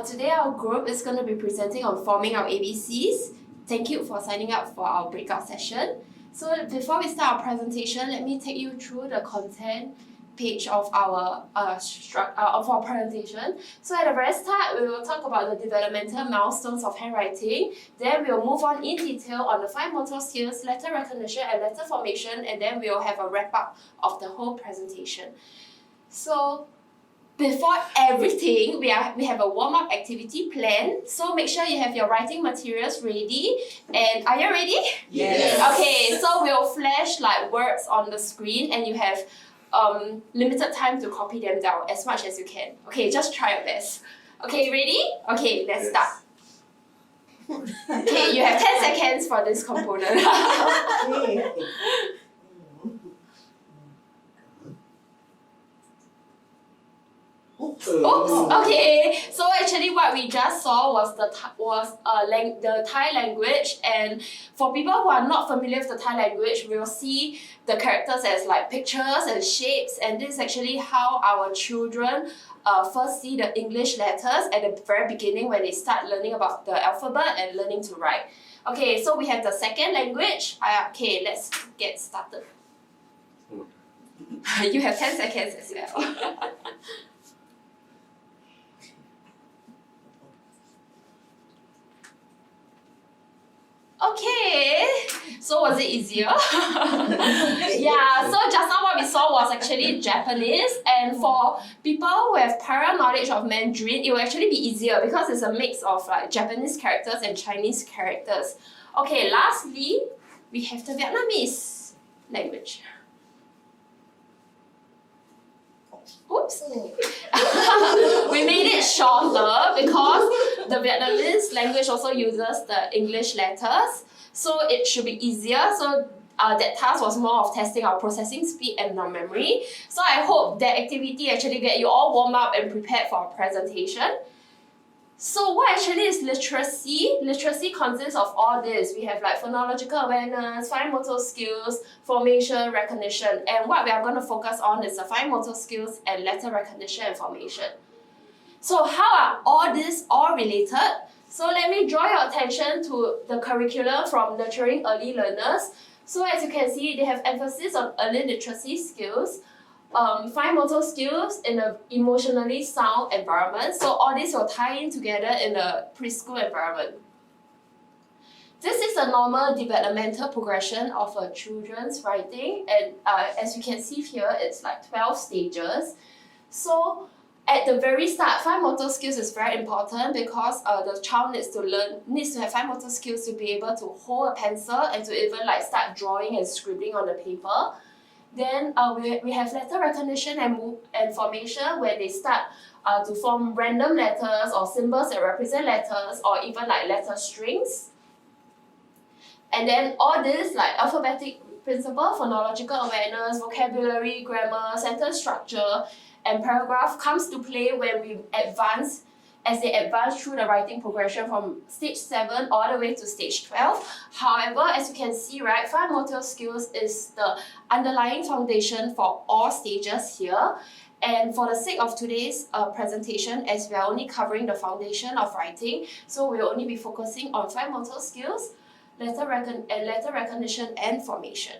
Today our group is going to be presenting on forming our ABCs. Thank you for signing up for our breakout session. So before we start our presentation, let me take you through the content page of our presentation. So at the very start, we will talk about the developmental milestones of handwriting. Then we'll move on in detail on the fine motor skills, letter recognition and letter formation, and then we'll have a wrap up of the whole presentation. So before everything, we have a warm-up activity plan. So make sure you have your writing materials ready. And are you ready? Yes. Okay, so we'll flash like words on the screen and you have limited time to copy them down as much as you can. Okay, just try your best. Okay, ready? Okay, let's start. Okay, you have 10 seconds for this component. Oops. Okay. So actually, what we just saw was the Thai language, and for people who are not familiar with the Thai language, we will see the characters as like pictures and shapes, and this is actually how our children first see the English letters at the very beginning when they start learning about the alphabet and learning to write. Okay, so we have the second language. Okay, let's get started. You have 10 seconds as well. Okay, so was it easier? Yeah, so just now what we saw was actually Japanese, and for people who have prior knowledge of Mandarin, it will actually be easier because it's a mix of like Japanese characters and Chinese characters. Okay, lastly, we have the Vietnamese language. Oops. We made it shorter because the Vietnamese language also uses the English letters, so it should be easier. So that task was more of testing our processing speed and our memory. So I hope that activity actually get you all warm up and prepared for our presentation. So what actually is literacy? Literacy consists of all this. We have like phonological awareness, fine motor skills, formation, recognition, and what we are going to focus on is the fine motor skills and letter recognition and formation. So how are all these all related? So let me draw your attention to the curriculum from Nurturing Early Learners. So as you can see, they have emphasis on early literacy skills, fine motor skills in an emotionally sound environment. So all these will tie in together in a preschool environment. This is a normal developmental progression of a children's writing, and as you can see here, it's like 12 stages. So at the very start, fine motor skills is very important because the child needs to have fine motor skills to be able to hold a pencil and to even like start drawing and scribbling on the paper. Then we have letter recognition and formation where they start to form random letters or symbols that represent letters or even like letter strings. And then all this like alphabetic principle, phonological awareness, vocabulary, grammar, sentence structure, and paragraph comes to play when we advance, as they advance through the writing progression from stage 7 all the way to stage 12. However, as you can see, right, fine motor skills is the underlying foundation for all stages here. And for the sake of today's presentation, as we are only covering the foundation of writing, so we'll only be focusing on fine motor skills, letter recognition and formation.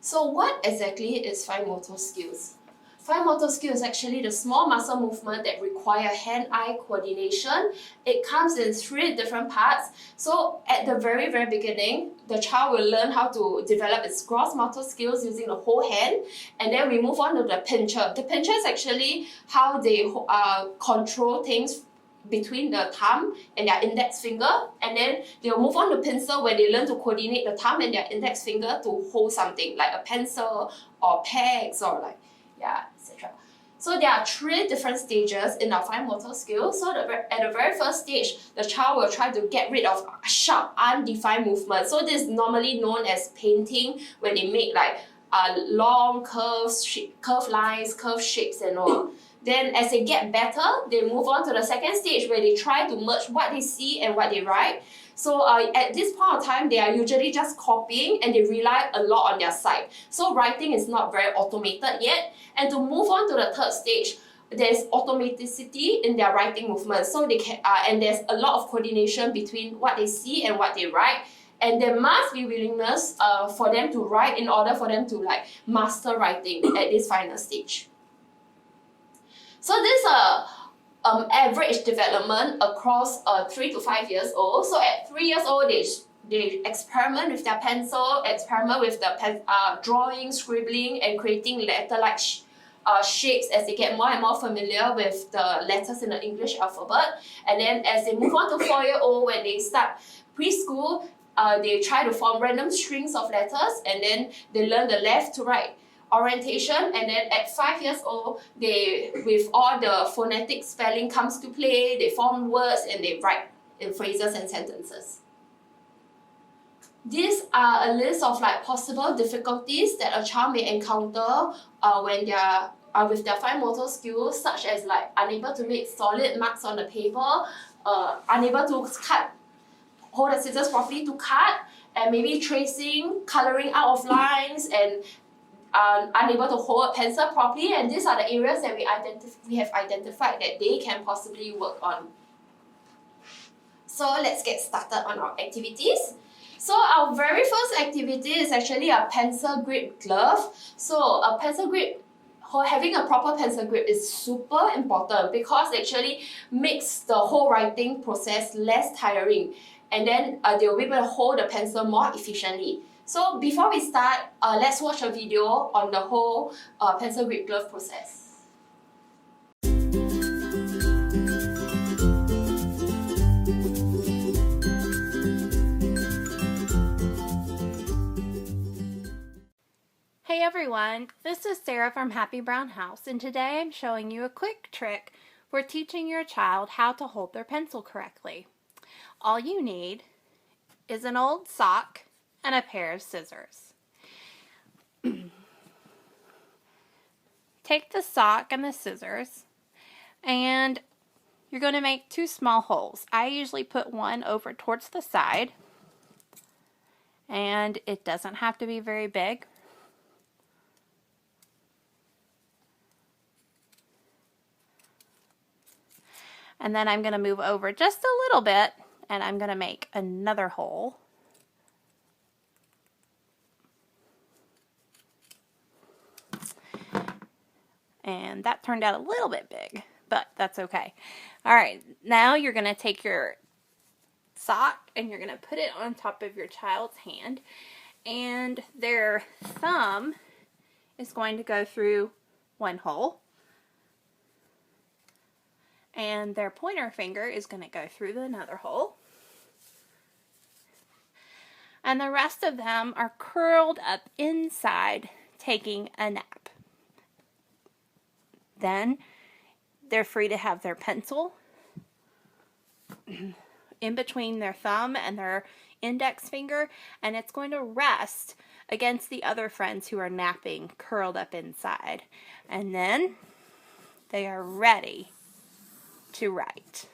So what exactly is fine motor skills? Fine motor skill is actually the small muscle movement that require hand-eye coordination. It comes in 3 different parts. So at the very beginning, the child will learn how to develop its gross motor skills using the whole hand. And then we move on to the pincher. The pincher is actually how they control things between the thumb and their index finger, and then they'll move on to pencil where they learn to coordinate the thumb and their index finger to hold something like a pencil or pegs or like etc. So there are 3 different stages in our fine motor skills. So at the very first stage, the child will try to get rid of sharp, undefined movement. So this is normally known as painting, where they make like long curved lines, curved shapes and all. Then as they get better, they move on to the second stage where they try to merge what they see and what they write. So at this point of time, they are usually just copying and they rely a lot on their sight. So writing is not very automated yet. And to move on to the third stage, there's automaticity in their writing movement, so they can and there's a lot of coordination between what they see and what they write, and there must be willingness for them to write in order for them to like master writing at this final stage. So this average development across 3 to 5 years old. So at 3 years old, they experiment with their pencil, experiment with the drawing, scribbling, and creating letter-like shapes as they get more and more familiar with the letters in the English alphabet. And then as they move on to 4-year-old, when they start preschool, they try to form random strings of letters, and then they learn the left to right orientation. And then at 5 years old, they, with all the phonetic spelling comes to play, they form words and they write in phrases and sentences. These are a list of like possible difficulties that a child may encounter when they are with their fine motor skills, such as like unable to make solid marks on the paper, unable to hold the scissors properly to cut, and maybe tracing, coloring out of lines, and unable to hold a pencil properly. And these are the areas that we have identified that they can possibly work on. So let's get started on our activities. So our very first activity is actually a pencil grip glove. So a pencil grip, having a proper pencil grip is super important because it actually makes the whole writing process less tiring, and then they'll be able to hold the pencil more efficiently. So before we start, let's watch a video on the whole pencil grip glove process. Hey everyone, this is Sarah from Happy Brown House, and today I'm showing you a quick trick for teaching your child how to hold their pencil correctly. All you need is an old sock and a pair of scissors. Take the sock and the scissors, and you're going to make 2 small holes. I usually put one over towards the side, and it doesn't have to be very big. And then I'm going to move over just a little bit, and I'm going to make another hole. And that turned out a little bit big, but that's okay. All right, now you're going to take your sock and you're going to put it on top of your child's hand, and their thumb is going to go through one hole, and their pointer finger is going to go through another hole, and the rest of them are curled up inside taking a nap. Then they're free to have their pencil in between their thumb and their index finger, and it's going to rest against the other friends who are napping curled up inside. And then they are ready to write.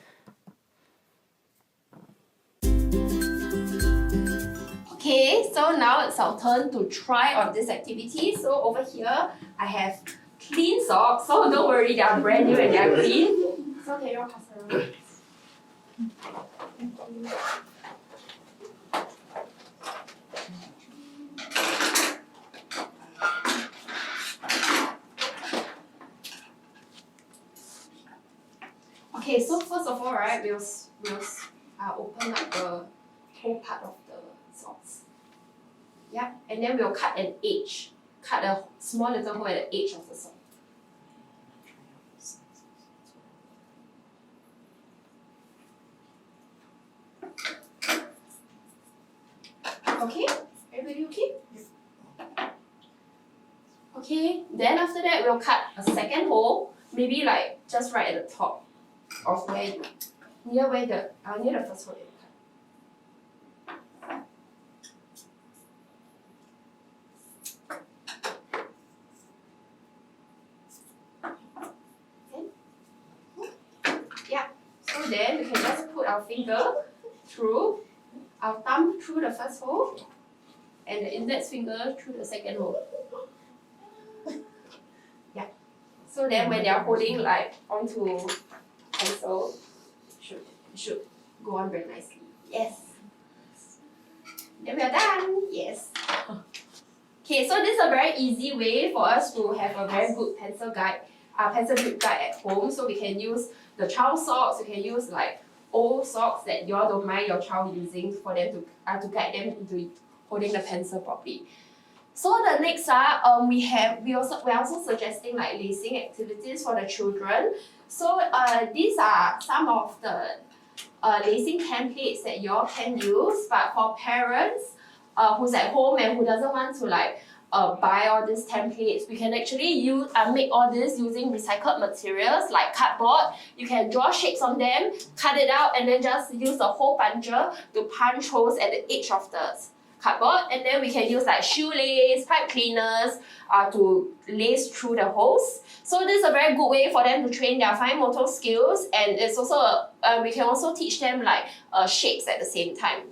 Okay, so now it's our turn to try on this activity. So over here, I have clean socks, so don't worry, they are brand new and they are clean. So can you all pass around? Okay, so first of all, right, we'll open up the whole part of the socks. Yeah, and then we'll cut an edge. Cut a small little hole at the edge of the sock. Okay, everybody okay? Okay, then after that we'll cut a second hole, maybe like just right at the top of where near the first hole that you cut. Yeah, so then we can just put our finger through, our thumb through the first hole, and the index finger through the second hole. Yeah, So then when they are holding like onto pencil, it should go on very nicely. Yes. Then we are done. Yes. Okay, so this is a very easy way for us to have a very good pencil grip guide at home. So we can use the child socks, we can use like old socks that you all don't mind your child using for them to guide them into holding the pencil properly. So the next we're also suggesting like lacing activities for the children. So these are some of the lacing templates that you all can use, but for parents who's at home and who doesn't want to like buy all these templates, we can actually make all this using recycled materials like cardboard. You can draw shapes on them, cut it out, and then just use the hole puncher to punch holes at the edge of the cardboard, and then we can use like shoelace, pipe cleaners to lace through the holes. So this is a very good way for them to train their fine motor skills, and it's also we can also teach them like shapes at the same time.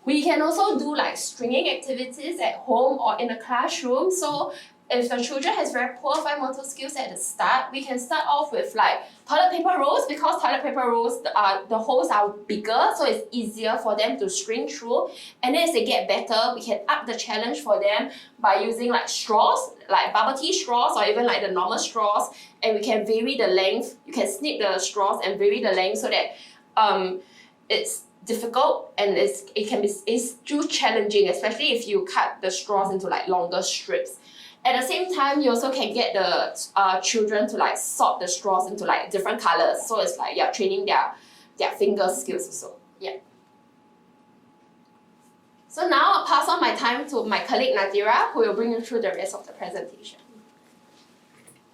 We can also do like stringing activities at home or in the classroom. So if the children has very poor fine motor skills at the start, we can start off with like toilet paper rolls, because toilet paper rolls, the holes are bigger, so it's easier for them to string through. And then as they get better, we can up the challenge for them by using like straws, like bubble tea straws or even like the normal straws, and we can vary the length. You can snip the straws and vary the length so that it's difficult and it's too challenging, especially if you cut the straws into like longer strips. At the same time, you also can get the children to like sort the straws into like different colors. So it's like you're training their finger skills also. Yeah. So now I'll pass on my time to my colleague Nadhirah, who will bring you through the rest of the presentation.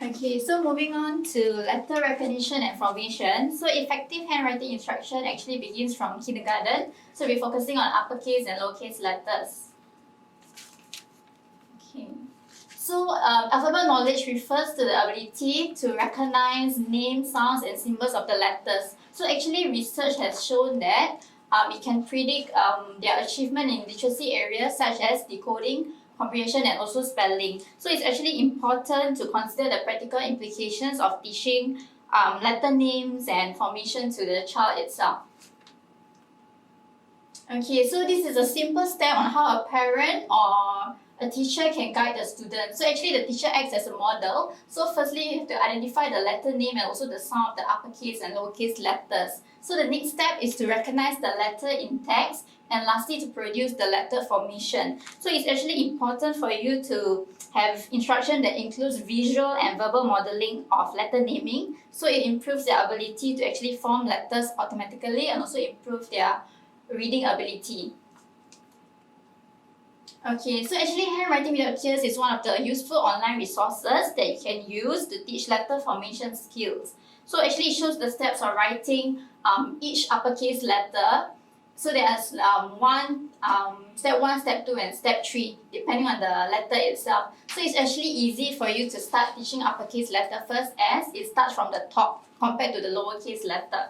Okay, so moving on to letter recognition and formation. So effective handwriting instruction actually begins from kindergarten. So we're focusing on uppercase and lowercase letters. Okay. So alphabet knowledge refers to the ability to recognize names, sounds, and symbols of the letters. So actually research has shown that it can predict their achievement in literacy areas such as decoding, comprehension, and also spelling. So it's actually important to consider the practical implications of teaching letter names and formation to the child itself. Okay, so this is a simple step on how a parent or a teacher can guide the student. So actually the teacher acts as a model. So firstly, you have to identify the letter name and also the sound of the uppercase and lowercase letters. So the next step is to recognize the letter in text, and lastly to produce the letter formation. So it's actually important for you to have instruction that includes visual and verbal modeling of letter naming. So it improves their ability to actually form letters automatically and also improve their reading ability. Okay, so actually handwriting without tears is one of the useful online resources that you can use to teach letter formation skills. So actually it shows the steps of writing each uppercase letter. So there's step 1, step 2, and step 3, depending on the letter itself. So it's actually easy for you to start teaching uppercase letter first, as it starts from the top compared to the lowercase letter.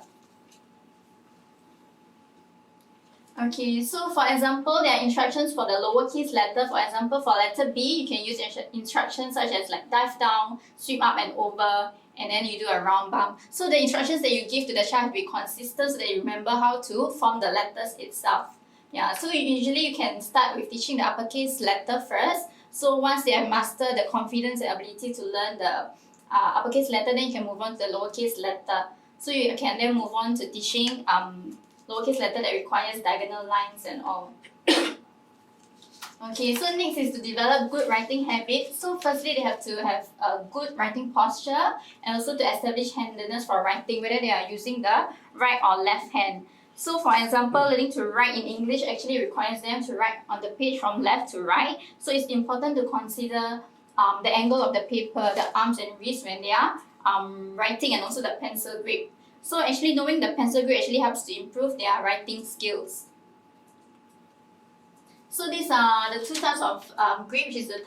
Okay, so for example, there are instructions for the lowercase letter. For example, for letter B, you can use instructions such as like dive down, sweep up and over, and then you do a round bump. So the instructions that you give to the child have to be consistent so that you remember how to form the letters itself. Yeah, so usually you can start with teaching the uppercase letter first. So once they have mastered the confidence and ability to learn the uppercase letter, then you can move on to the lowercase letter. So you can then move on to teaching lowercase letter that requires diagonal lines and all. Okay, so next is to develop good writing habits. So firstly, they have to have a good writing posture and also to establish handedness for writing, whether they are using the right or left hand. So for example, learning to write in English actually requires them to write on the page from left to right. So it's important to consider the angle of the paper, the arms and wrists when they are writing, and also the pencil grip. So actually knowing the pencil grip actually helps to improve their writing skills. So these are the two types of grip, which is the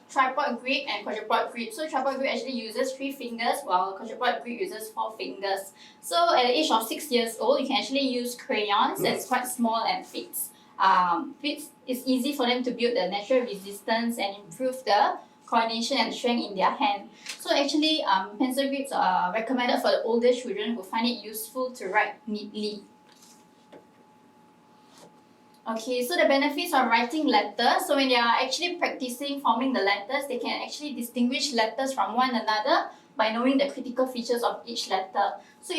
tripod grip and quadrupod grip. So tripod grip actually uses 3 fingers, while quadrupod grip uses 4 fingers. So at the age of 6 years old, you can actually use crayons that's quite small and fits. It's easy for them to build the natural resistance and improve the coordination and strength in their hand. So actually, pencil grips are recommended for the older children who find it useful to write neatly. Okay, so the benefits of writing letters. So when they are actually practicing forming the letters, they can actually distinguish letters from one another by knowing the critical features of each letter. So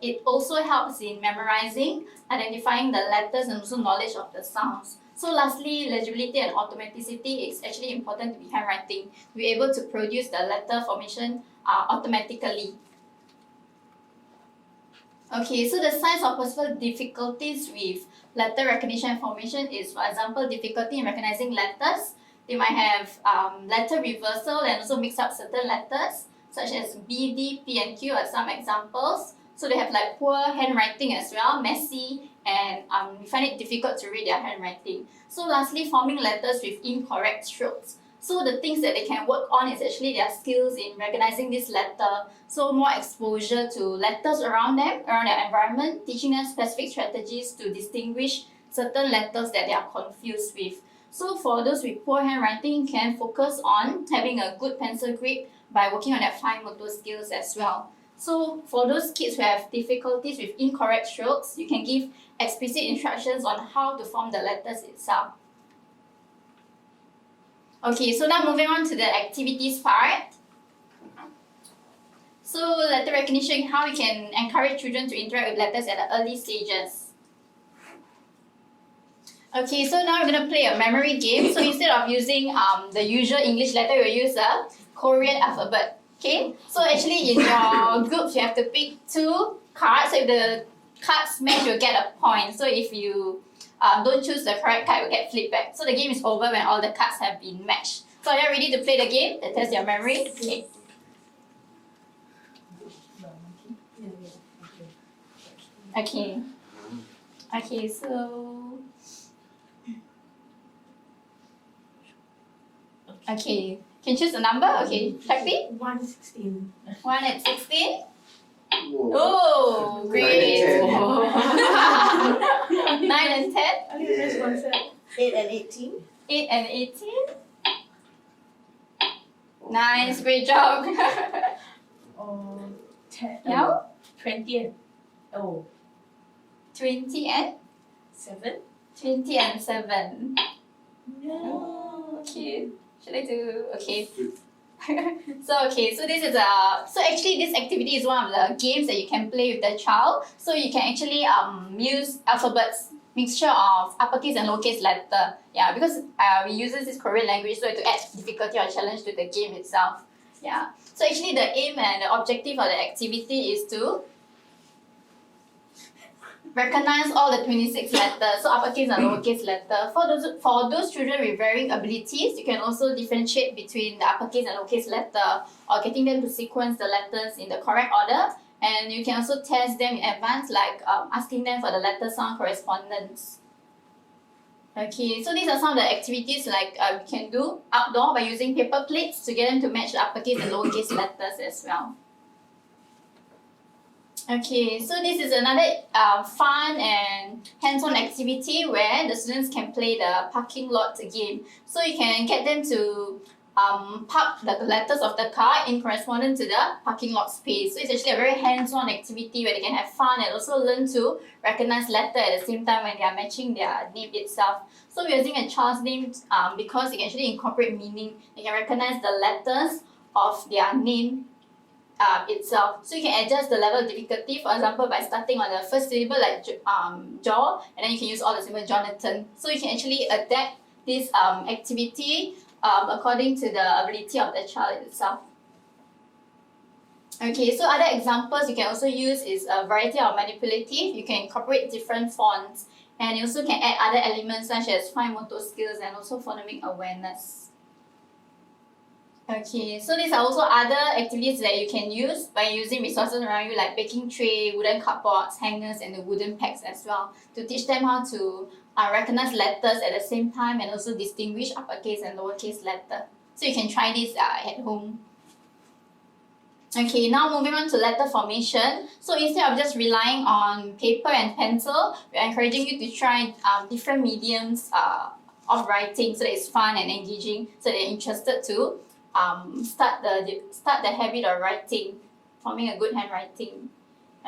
it also helps in memorizing, identifying the letters, and also knowledge of the sounds. So lastly, legibility and automaticity is actually important to be handwriting, to be able to produce the letter formation automatically. Okay, so the signs of possible difficulties with letter recognition and formation is, for example, difficulty in recognizing letters. They might have letter reversal and also mix up certain letters, such as B, D, P, and Q are some examples. So they have like poor handwriting as well, messy, and we find it difficult to read their handwriting. So lastly, forming letters with incorrect strokes. So the things that they can work on is actually their skills in recognizing this letter. So more exposure to letters around them, around their environment, teaching them specific strategies to distinguish certain letters that they are confused with. So for those with poor handwriting, can focus on having a good pencil grip by working on their fine motor skills as well. So for those kids who have difficulties with incorrect strokes, you can give explicit instructions on how to form the letters itself. Okay, so now moving on to the activities part. So letter recognition, how we can encourage children to interact with letters at the early stages. Okay, so now we're going to play a memory game. So instead of using the usual English letter, we'll use a Korean alphabet. Okay, so actually in your groups, you have to pick 2 cards. So if the cards match, you'll get a point. So if you don't choose the correct card, you'll get flipped back. So the game is over when all the cards have been matched. So are you ready to play the game that tests your memory? Okay. Okay. Okay, so... Okay. Can choose a number? Okay. Shakti? 116. 1 and 16? Whoa. Oh, great. 9 and 10? Okay, that's one set. 8 and 18. 8 and 18? Nice, great job. 10. Now? 20 and 20 and? 7. 20 and 7. No. Okay. Should I do? Okay. So this is so actually this activity is one of the games that you can play with the child. So you can actually use alphabets, mixture of uppercase and lowercase letter. Yeah, because we use this Korean language, so to add difficulty or challenge to the game itself. Yeah. So actually the aim and the objective of the activity is to recognize all the 26 letters, so uppercase and lowercase letter. For those children with varying abilities, you can also differentiate between the uppercase and lowercase letter, or getting them to sequence the letters in the correct order. And you can also test them in advance, like asking them for the letter sound correspondence. Okay, so these are some of the activities like we can do outdoor by using paper plates to get them to match the uppercase and lowercase letters as well. Okay, so this is another fun and hands-on activity where the students can play the parking lot game. So you can get them to park the letters of the car in correspondence to the parking lot space. So it's actually a very hands-on activity where they can have fun and also learn to recognize letter at the same time when they are matching their name itself. So we're using a child's name because it can actually incorporate meaning. They can recognize the letters of their name itself. So you can adjust the level of difficulty, for example, by starting on the first syllable like jaw, and then you can use all the syllables Jonathan. So you can actually adapt this activity according to the ability of the child itself. Okay, so other examples you can also use is a variety of manipulative. You can incorporate different fonts, and you also can add other elements such as fine motor skills and also phonemic awareness. Okay, so these are also other activities that you can use by using resources around you like baking tray, wooden cupboards, hangers, and the wooden pegs as well, to teach them how to recognize letters at the same time and also distinguish uppercase and lowercase letter. So you can try this at home. Okay, now moving on to letter formation. So instead of just relying on paper and pencil, we're encouraging you to try different mediums of writing so that it's fun and engaging, so that you're interested to start the habit of writing, forming a good handwriting.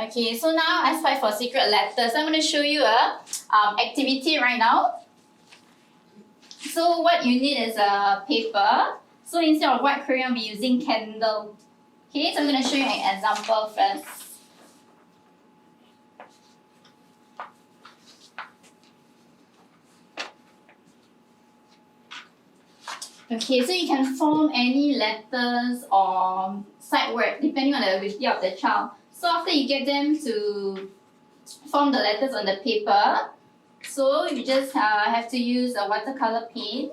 Okay, so now I fight for secret letters. I'm going to show you a activity right now. So what you need is a paper. So instead of white crayon, we'll be using candle. Okay, so I'm going to show you an example first. Okay, so you can form any letters or sight word depending on the ability of the child. So after you get them to form the letters on the paper, so you just have to use a watercolor pen.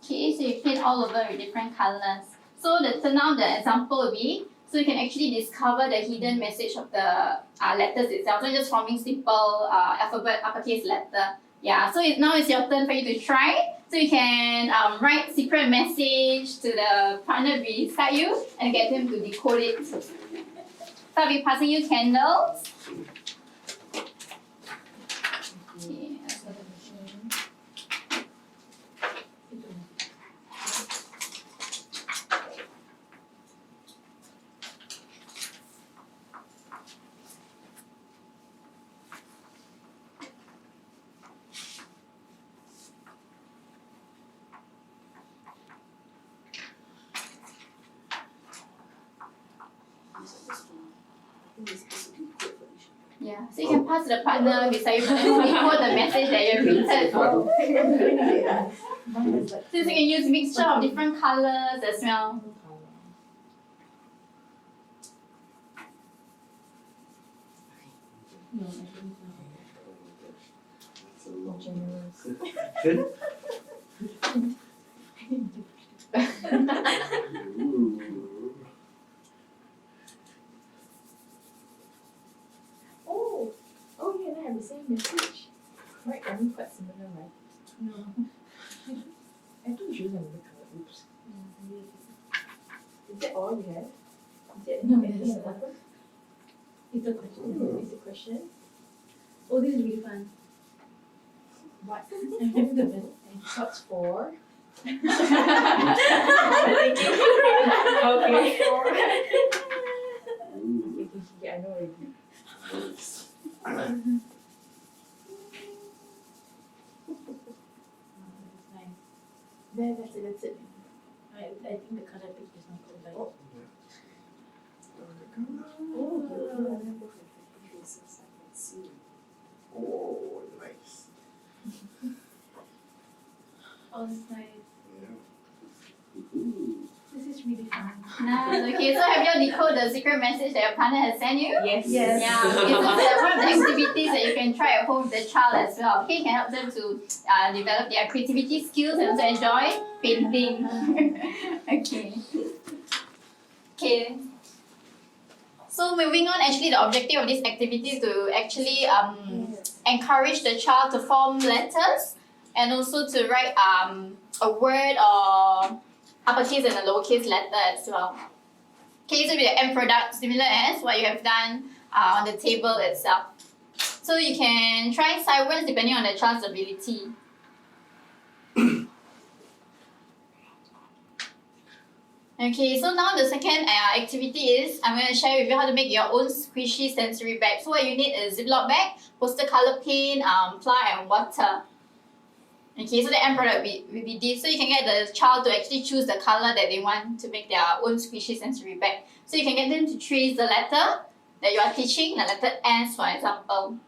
Okay, so you paint all over with different colors. So now the example will be, so you can actually discover the hidden message of the letters itself. So just forming simple alphabet, uppercase letter. Yeah, so now it's your turn for you to try. So you can write secret message to the partner beside you and get them to decode it. So I'll be passing you candles. Yeah, so you can pass the partner beside you and decode the message that you've written. So you can use mixture of different colors as well. Good. Oh yeah, they have the same message. Right, I mean quite similar, right? No. I thought you should have another color. Oops. Is that all you have? Is there anything else? It's a question. It's a question. Oh, this is really fun. What? And thoughts for? Okay. Yeah, I know already. That's it. I think the color page is not good. Oh, Oh, nice. oh, that's nice. Yeah. This is really fun. Nice. Okay, so have you all decoded the secret message that your partner has sent you? Yes. Yeah, okay, so that's one of the activities that you can try at home with the child as well. Okay, you can help them to develop their creativity skills and also enjoy painting. Okay. Okay. So moving on, actually the objective of this activity is to actually encourage the child to form letters and also to write a word or uppercase and a lowercase letter as well. Okay, so with the end product similar as what you have done on the table itself. So you can try sight words depending on the child's ability. Okay, so now the second activity is I'm going to share with you how to make your own squishy sensory bag. So what you need is Ziploc bag, poster color pen, ply and water. Okay, so the end product will be this. So you can get the child to actually choose the color that they want to make their own squishy sensory bag. So you can get them to trace the letter that you are teaching, the letter S for example.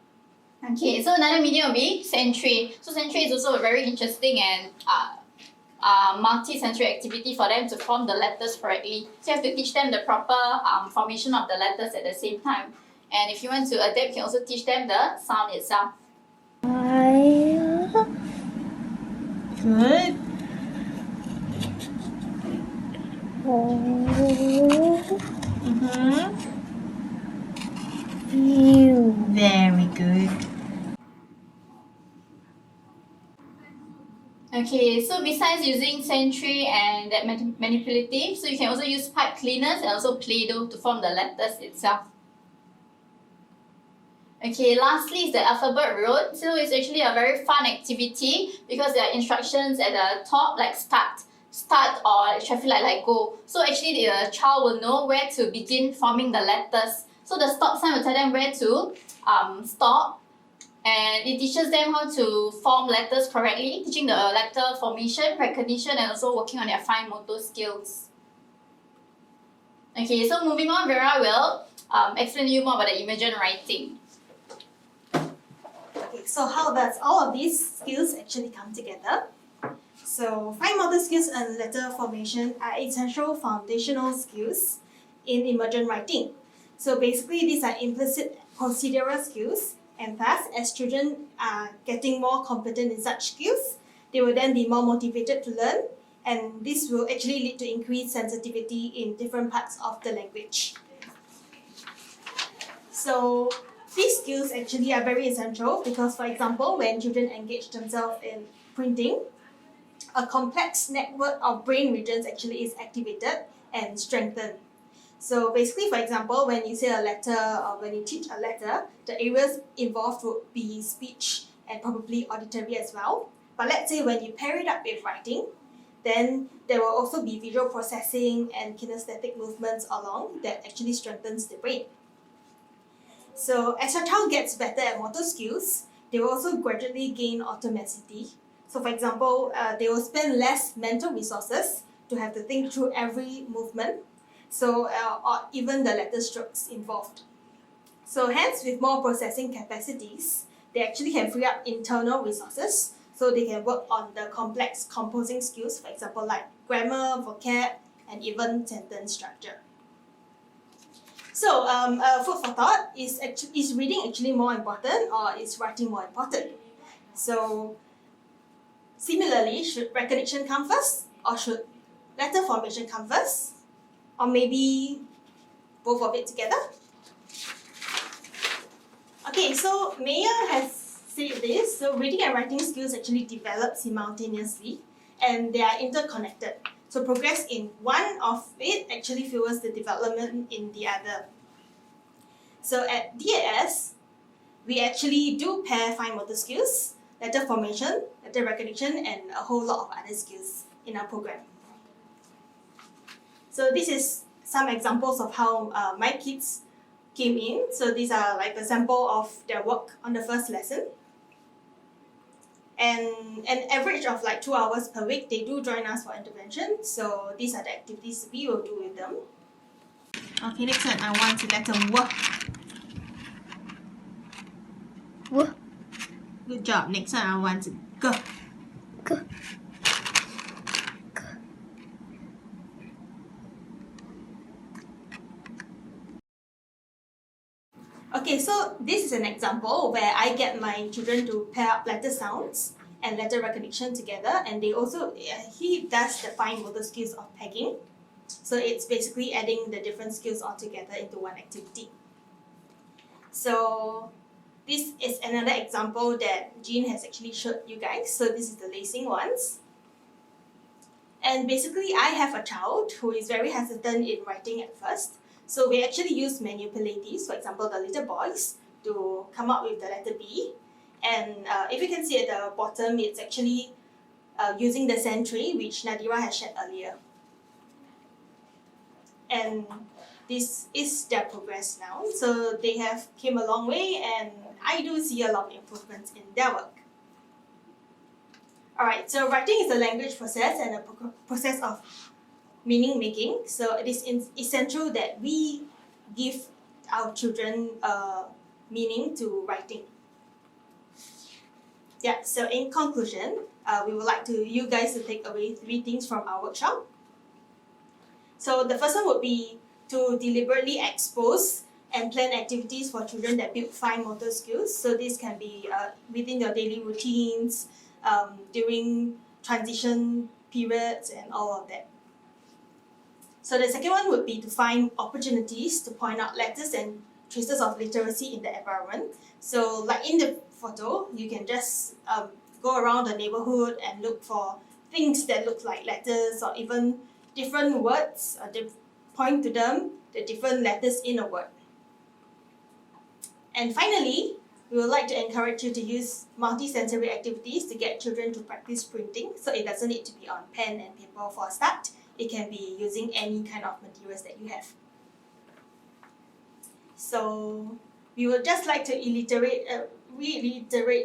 Okay, so another medium will be Sentry. So Sentry is also a very interesting and multi-sensory activity for them to form the letters correctly. So you have to teach them the proper formation of the letters at the same time. And if you want to adapt, you can also teach them the sound itself. Good. Very good. Okay, so besides using sentry and that manipulative, so you can also use pipe cleaners and also Play-Doh to form the letters itself. Okay, lastly is the alphabet road. So it's actually a very fun activity because there are instructions at the top like start, or traffic light like go. So actually the child will know where to begin forming the letters. So the stop sign will tell them where to stop, and it teaches them how to form letters correctly, teaching the letter formation, recognition, and also working on their fine motor skills. Okay, so moving on, Vera will explain to you more about the Imagine writing. Okay, so how does all of these skills actually come together? So fine motor skills and letter formation are essential foundational skills in emergent writing. So basically these are implicit procedural skills, and thus as children are getting more competent in such skills, they will then be more motivated to learn, and this will actually lead to increased sensitivity in different parts of the language. So these skills actually are very essential because, for example, when children engage themselves in printing, a complex network of brain regions actually is activated and strengthened. So basically, for example, when you say a letter or when you teach a letter, the areas involved would be speech and probably auditory as well. But let's say when you pair it up with writing, then there will also be visual processing and kinesthetic movements along that actually strengthens the brain. So as your child gets better at motor skills, they will also gradually gain automaticity. So for example, they will spend less mental resources to have to think through every movement, or even the letter strokes involved. So hence, with more processing capacities, they actually can free up internal resources so they can work on the complex composing skills, for example, like grammar, vocab, and even sentence structure. So, food for thought, is reading actually more important or is writing more important? So, similarly, should recognition come first or should letter formation come first? Or maybe both of it together? Okay, so Mayer has said this. So, reading and writing skills actually develop simultaneously and they are interconnected. So progress in one of it actually fuels the development in the other. So at DAS, we actually do pair fine motor skills, letter formation, letter recognition, and a whole lot of other skills in our program. So this is some examples of how my kids came in. So these are like a sample of their work on the first lesson. And an average of like 2 hours per week, they do join us for intervention. So these are the activities we will do with them. Okay, next one, I want the letter W. W. Good job. Next one, I want G. G. Okay, so this is an example where I get my children to pair up letter sounds and letter recognition together, and they also, he does the fine motor skills of pegging. So it's basically adding the different skills all together into one activity. So this is another example that Jean has actually showed you guys. So this is the lacing ones. And basically I have a child who is very hesitant in writing at first. So we actually use manipulatives, for example, the little boys, to come up with the letter B. And if you can see at the bottom, it's actually using the sentry, which Nadhirah has shared earlier. And this is their progress now. So they have came a long way, and I do see a lot of improvements in their work. Alright, so writing is a language process and a process of meaning making. So it is essential that we give our children meaning to writing. Yeah, so in conclusion, we would like you guys to take away 3 things from our workshop. So the first one would be to deliberately expose and plan activities for children that build fine motor skills. So this can be within your daily routines, during transition periods, and all of that. So the second one would be to find opportunities to point out letters and traces of literacy in the environment. So like in the photo, you can just go around the neighborhood and look for things that look like letters or even different words, or point to them, the different letters in a word. And finally, we would like to encourage you to use multi-sensory activities to get children to practice printing. So it doesn't need to be on pen and paper for a start. It can be using any kind of materials that you have. So we would just like to reiterate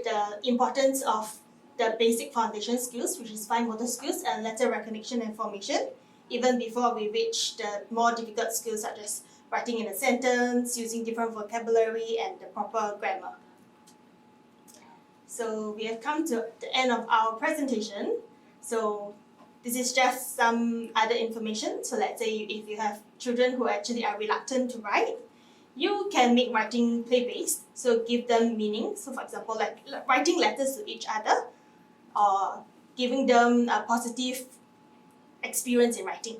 the importance of the basic foundation skills, which is fine motor skills and letter recognition and formation, even before we reach the more difficult skills such as writing in a sentence, using different vocabulary, and the proper grammar. So we have come to the end of our presentation. So this is just some other information. So let's say if you have children who actually are reluctant to write, you can make writing play-based. So give them meaning. So for example, like writing letters to each other, or giving them a positive experience in writing.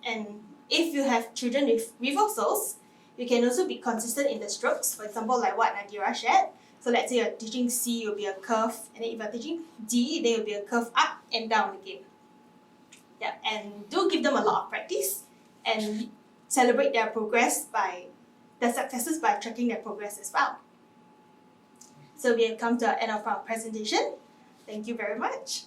And if you have children with reversals, you can also be consistent in the strokes. For example, like what Nadhirah shared. So let's say you're teaching C, it will be a curve, and then if you're teaching D, then it will be a curve up and down again. Yeah, and do give them a lot of practice and celebrate their progress their successes by tracking their progress as well. So we have come to the end of our presentation. Thank you very much.